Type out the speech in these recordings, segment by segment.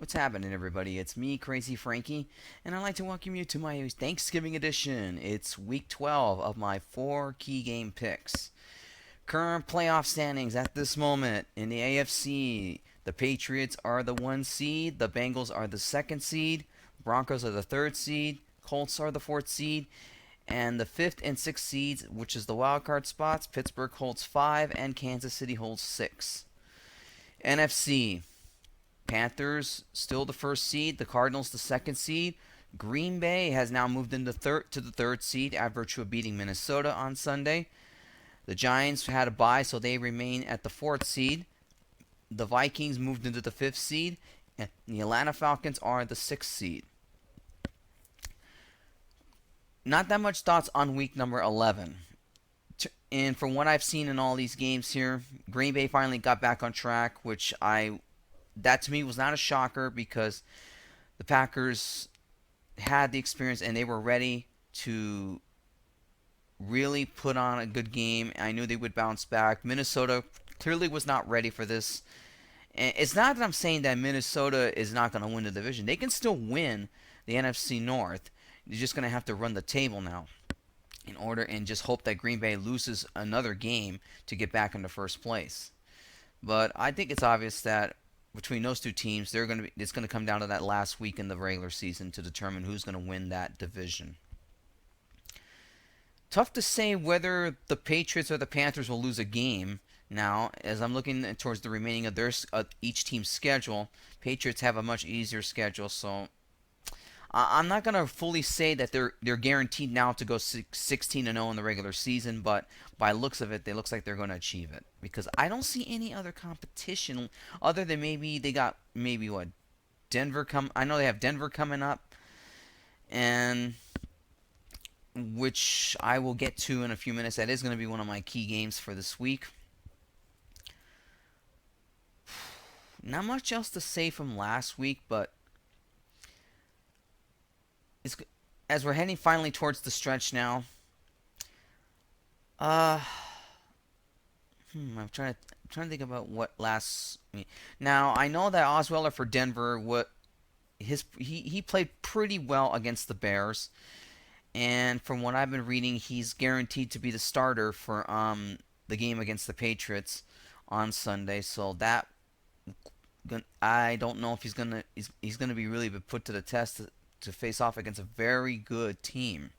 What's happening, everybody? It's me, Crazyfrankie, and I'd like to welcome you to my Thanksgiving edition. It's week 12 of my 4 key game picks. Current playoff standings at this moment in the AFC: the Patriots are the 1 seed, the Bengals are the 2nd seed, Broncos are the 3rd seed, Colts are the 4th seed, and the 5th and 6th seeds, which is the wild card spots, Pittsburgh holds 5 and Kansas City holds 6. NFC: Panthers still the 1st seed, the Cardinals the 2nd seed. Green Bay has now moved into to the 3rd seed at virtue of beating Minnesota on Sunday. The Giants had a bye, so they remain at the 4th seed. The Vikings moved into the 5th seed, and the Atlanta Falcons are the 6th seed. Not that much thoughts on week number 11. And from what I've seen in all these games here, Green Bay finally got back on track, that to me was not a shocker because the Packers had the experience and they were ready to really put on a good game. I knew they would bounce back. Minnesota clearly was not ready for this. And it's not that I'm saying that Minnesota is not going to win the division. They can still win the NFC North. They're just going to have to run the table now in order and just hope that Green Bay loses another game to get back into first place. But I think it's obvious that between those two teams, it's going to come down to that last week in the regular season to determine who's going to win that division. Tough to say whether the Patriots or the Panthers will lose a game now, as I'm looking towards the remaining of each team's schedule. Patriots have a much easier schedule, so I'm not going to fully say that they're guaranteed now to go 16-0 in the regular season, but by looks of it, looks like they're going to achieve it. Because I don't see any other competition other than maybe they got Denver I know they have Denver coming up, and which I will get to in a few minutes. That is going to be one of my key games for this week. Not much else to say from last week, but as we're heading finally towards the stretch now, I'm trying to think about what last. Now I know that Osweiler for Denver, he played pretty well against the Bears, and from what I've been reading, he's guaranteed to be the starter for the game against the Patriots on Sunday. So that I don't know if he's gonna be really put to the test to face off against a very good team.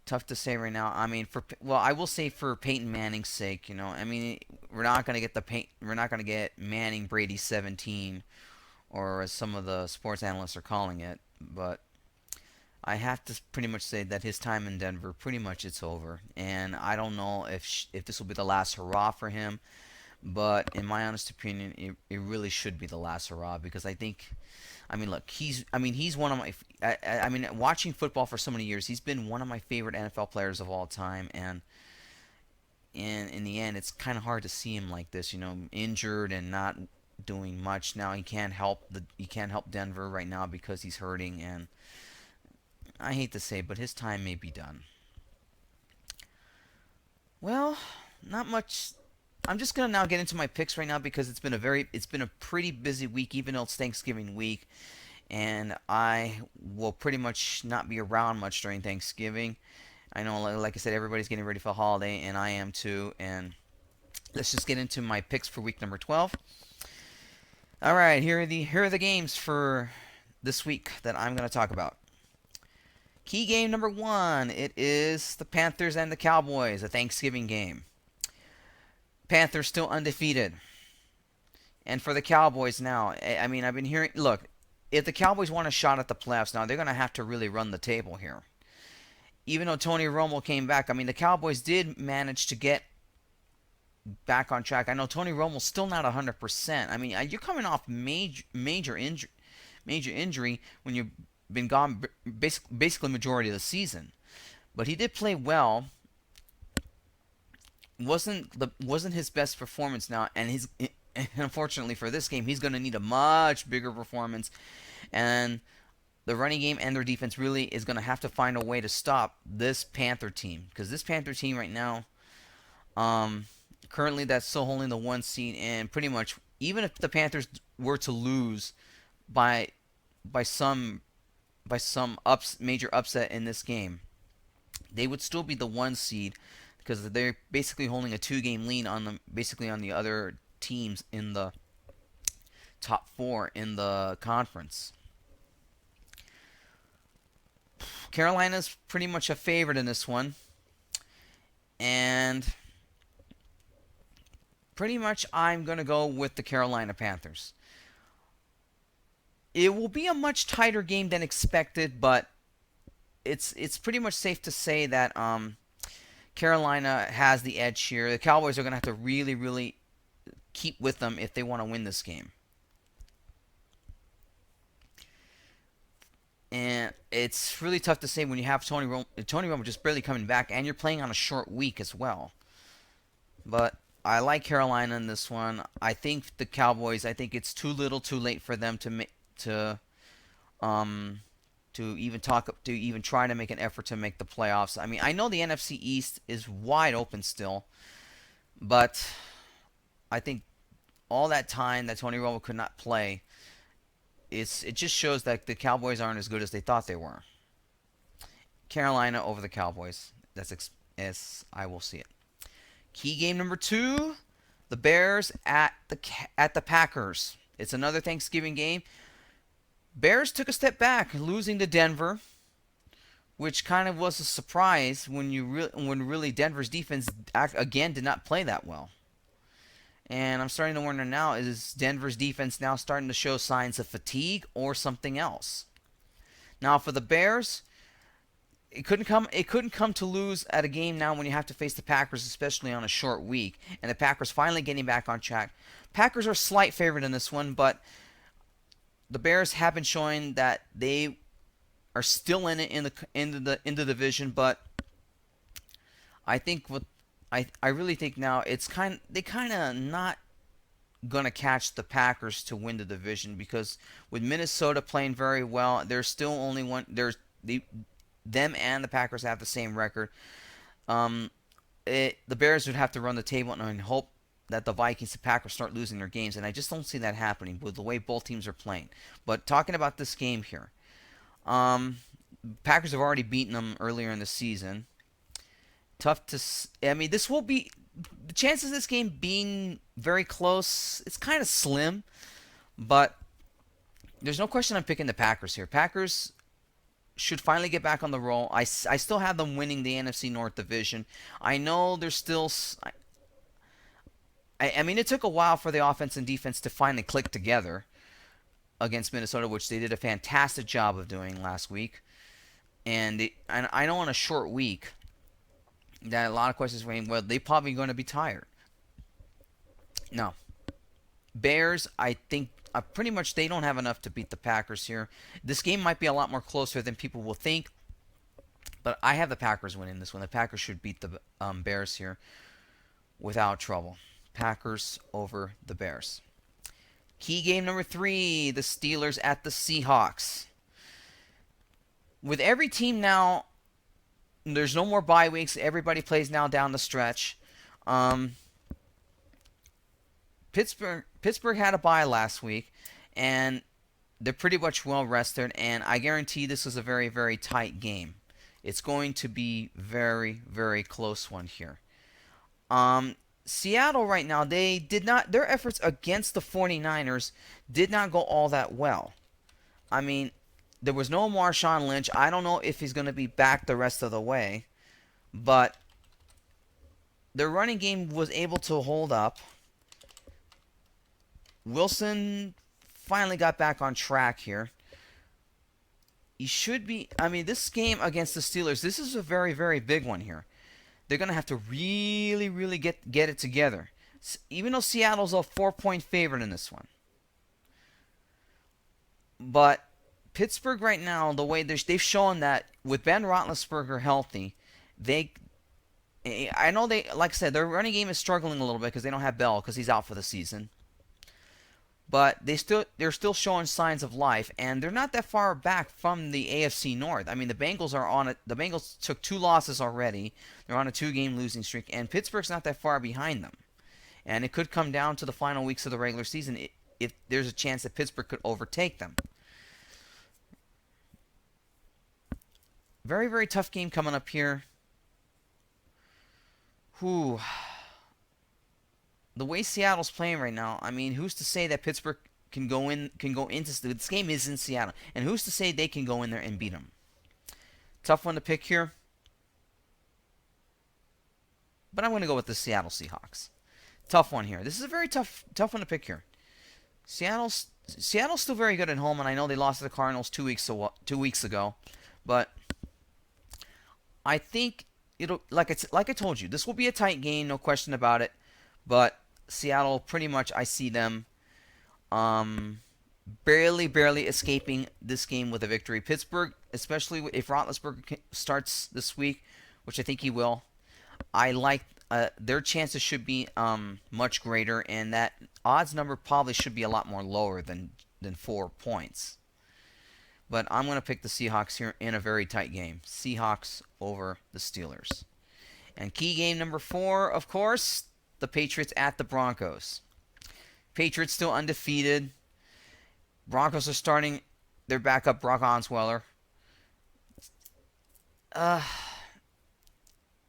Tough to say right now. I mean, I will say for Peyton Manning's sake, I mean, we're not gonna get Manning Brady 17, or as some of the sports analysts are calling it. But I have to pretty much say that his time in Denver, pretty much it's over, and I don't know if this will be the last hurrah for him. But in my honest opinion, it really should be the last hurrah, because I think, I mean, look, he's one of my, I mean, watching football for so many years, he's been one of my favorite NFL players of all time, and in the end, it's kind of hard to see him like this, injured and not doing much. Now he can't help Denver right now because he's hurting, and I hate to say, but his time may be done. Well, not much. I'm just gonna now get into my picks right now because it's been a pretty busy week, even though it's Thanksgiving week, and I will pretty much not be around much during Thanksgiving. I know, like I said, everybody's getting ready for the holiday, and I am too. And let's just get into my picks for week number 12. All right, here are the games for this week that I'm gonna talk about. Key game number 1, it is the Panthers and the Cowboys, a Thanksgiving game. Panthers still undefeated. And for the Cowboys now, I mean, I've been hearing, look, if the Cowboys want a shot at the playoffs now, they're going to have to really run the table here. Even though Tony Romo came back, I mean, the Cowboys did manage to get back on track. I know Tony Romo's still not 100%. I mean, you're coming off major injury when you've been gone basically majority of the season. But he did play well. Wasn't his best performance now, and unfortunately for this game, he's going to need a much bigger performance, and the running game and their defense really is going to have to find a way to stop this Panther team, because this Panther team right now, currently that's still holding the 1 seed, and pretty much even if the Panthers were to lose by by some major upset in this game, they would still be the 1 seed because they're basically holding a 2 game lead on them, basically on the other teams in the top 4 in the conference. Carolina's pretty much a favorite in this one, and pretty much I'm going to go with the Carolina Panthers. It will be a much tighter game than expected, but it's pretty much safe to say that Carolina has the edge here. The Cowboys are going to have to really keep with them if they want to win this game. And it's really tough to say when you have Tony Romo just barely coming back, and you're playing on a short week as well. But I like Carolina in this one. I think the Cowboys. I think it's too little, too late for them to um to even try to make an effort to make the playoffs. I mean, I know the NFC East is wide open still, but I think all that time that Tony Romo could not play, it just shows that the Cowboys aren't as good as they thought they were. Carolina over the Cowboys. As I will see it. Key game number 2, the Bears at the Packers. It's another Thanksgiving game. Bears took a step back, losing to Denver, which kind of was a surprise when really Denver's defense again did not play that well. And I'm starting to wonder now, is Denver's defense now starting to show signs of fatigue or something else? Now for the Bears, it couldn't come to lose at a game now when you have to face the Packers, especially on a short week, and the Packers finally getting back on track. Packers are a slight favorite in this one, but the Bears have been showing that they are still in it in the division, but I think I really think now they kind of not gonna catch the Packers to win the division, because with Minnesota playing very well, there's still only one. Them and the Packers have the same record. The Bears would have to run the table and hope that the Vikings and Packers start losing their games, and I just don't see that happening with the way both teams are playing. But talking about this game here, Packers have already beaten them earlier in the season. Tough to. I mean, this will be the chances of this game being very close. It's kind of slim, but there's no question I'm picking the Packers here. Packers should finally get back on the roll. I still have them winning the NFC North division. I know there's still. I mean, it took a while for the offense and defense to finally click together against Minnesota, which they did a fantastic job of doing last week. And I know on a short week that a lot of questions were, well, they're probably going to be tired. No. Bears, I think pretty much they don't have enough to beat the Packers here. This game might be a lot more closer than people will think, but I have the Packers winning this one. The Packers should beat the Bears here without trouble. Packers over the Bears. Key game number 3, the Steelers at the Seahawks. With every team now, there's no more bye weeks. Everybody plays now down the stretch. Pittsburgh had a bye last week, and they're pretty much well rested, and I guarantee this is a very, very tight game. It's going to be very, very close one here. Seattle right now, their efforts against the 49ers did not go all that well. I mean, there was no Marshawn Lynch. I don't know if he's going to be back the rest of the way, but their running game was able to hold up. Wilson finally got back on track here. He should be. I mean, this game against the Steelers, this is a very, very big one here. They're going to have to really, really get it together. Even though Seattle's a 4-point favorite in this one. But Pittsburgh right now, the way they've shown that with Ben Roethlisberger healthy, I know like I said, their running game is struggling a little bit because they don't have Bell because he's out for the season. But they're still showing signs of life, and they're not that far back from the AFC North. I mean, the Bengals are on it. The Bengals took 2 losses already. They're on a 2-game losing streak, and Pittsburgh's not that far behind them. And it could come down to the final weeks of the regular season if there's a chance that Pittsburgh could overtake them. Very, very tough game coming up here. Whew. The way Seattle's playing right now, I mean, who's to say that Pittsburgh can go into this game is in Seattle, and who's to say they can go in there and beat them? Tough one to pick here, but I'm going to go with the Seattle Seahawks. Tough one here. This is a very tough one to pick here. Seattle's still very good at home, and I know they lost to the Cardinals 2 weeks ago, but I think it'll like I told you, this will be a tight game, no question about it. But Seattle, pretty much, I see them barely escaping this game with a victory. Pittsburgh, especially if Roethlisberger starts this week, which I think he will, I like their chances should be much greater, and that odds number probably should be a lot more lower than 4 points. But I'm going to pick the Seahawks here in a very tight game. Seahawks over the Steelers. And key game number 4, of course, the Patriots at the Broncos. Patriots still undefeated. Broncos are starting their backup, Brock Osweiler.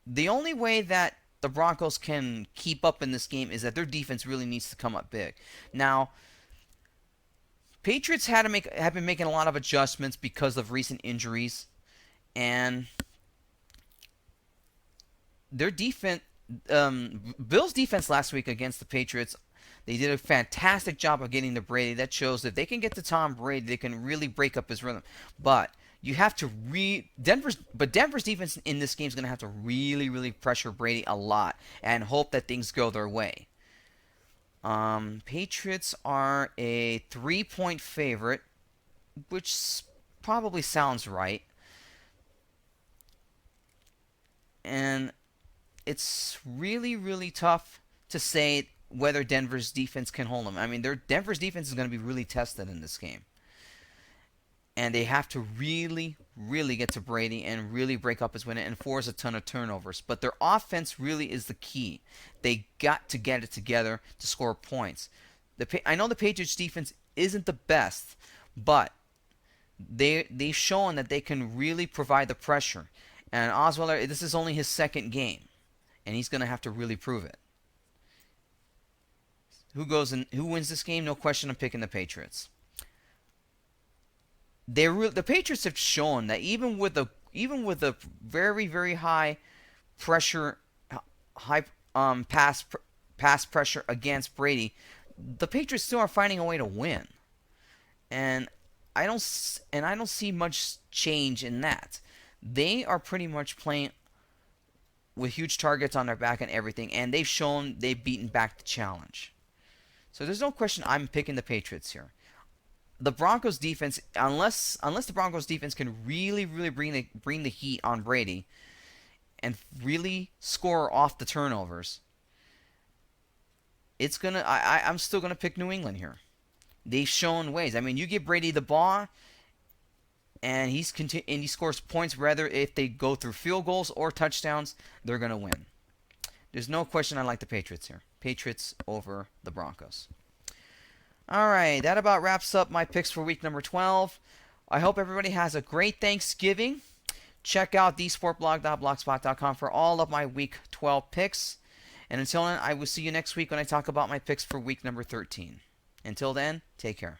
The only way that the Broncos can keep up in this game is that their defense really needs to come up big. Now, Patriots have been making a lot of adjustments because of recent injuries, and their defense, Bill's defense last week against the Patriots, they did a fantastic job of getting to Brady. That shows if they can get to Tom Brady, they can really break up his rhythm. But you have to Denver's defense in this game is going to have to really pressure Brady a lot and hope that things go their way. Patriots are a 3-point favorite, which probably sounds right. And it's really tough to say whether Denver's defense can hold them. I mean, Denver's defense is going to be really tested in this game. And they have to really get to Brady and really break up his win and force a ton of turnovers. But their offense really is the key. They got to get it together to score points. I know the Patriots defense isn't the best, but they've shown that they can really provide the pressure. And Osweiler, this is only his second game, and he's going to have to really prove it. Who wins this game? No question, I'm picking the Patriots. The Patriots have shown that even with a very high pressure, high pass pressure against Brady, the Patriots still are finding a way to win. And I don't see much change in that. They are pretty much playing with huge targets on their back and everything, and they've shown they've beaten back the challenge. So there's no question I'm picking the Patriots here. The Broncos defense, unless the Broncos defense can really bring the heat on Brady and really score off the turnovers, I'm still gonna pick New England here. They've shown ways. I mean, you give Brady the ball, and he scores points whether if they go through field goals or touchdowns, they're gonna win. There's no question I like the Patriots here. Patriots over the Broncos. Alright, that about wraps up my picks for week number 12. I hope everybody has a great Thanksgiving. Check out thesportblog.blogspot.com for all of my week 12 picks. And until then, I will see you next week when I talk about my picks for week number 13. Until then, take care.